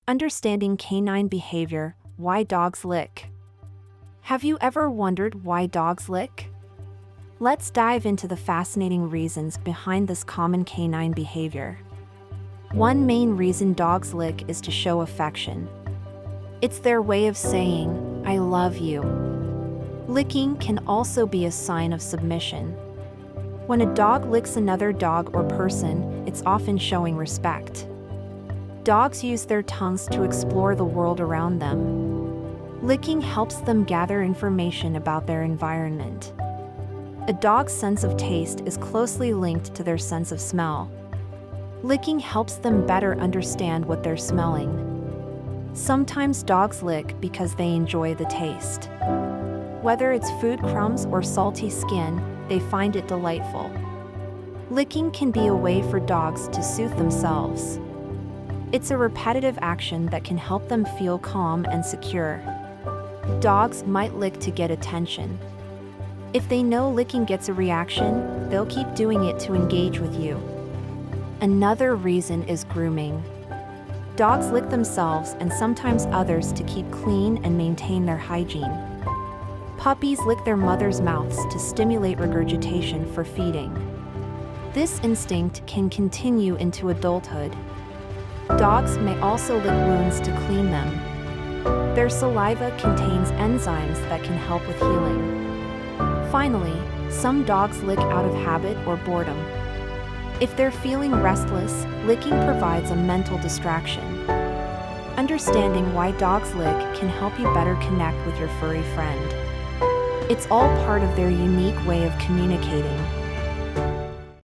Understanding canine behavior, why dogs lick. Have you ever wondered why dogs lick? Let's dive into the fascinating reasons behind this common canine behavior. One main reason dogs lick is to show affection. It's their way of saying, "I love you." Licking can also be a sign of submission. When a dog licks another dog or person, it's often showing respect. Dogs use their tongues to explore the world around them. Licking helps them gather information about their environment. A dog's sense of taste is closely linked to their sense of smell. Licking helps them better understand what they're smelling. Sometimes dogs lick because they enjoy the taste. Whether it's food crumbs or salty skin, they find it delightful. Licking can be a way for dogs to soothe themselves. It's a repetitive action that can help them feel calm and secure. Dogs might lick to get attention. If they know licking gets a reaction, they'll keep doing it to engage with you. Another reason is grooming. Dogs lick themselves and sometimes others to keep clean and maintain their hygiene. Puppies lick their mother's mouths to stimulate regurgitation for feeding. This instinct can continue into adulthood. Dogs may also lick wounds to clean them. Their saliva contains enzymes that can help with healing. Finally, some dogs lick out of habit or boredom. If they're feeling restless, licking provides a mental distraction. Understanding why dogs lick can help you better connect with your furry friend. It's all part of their unique way of communicating.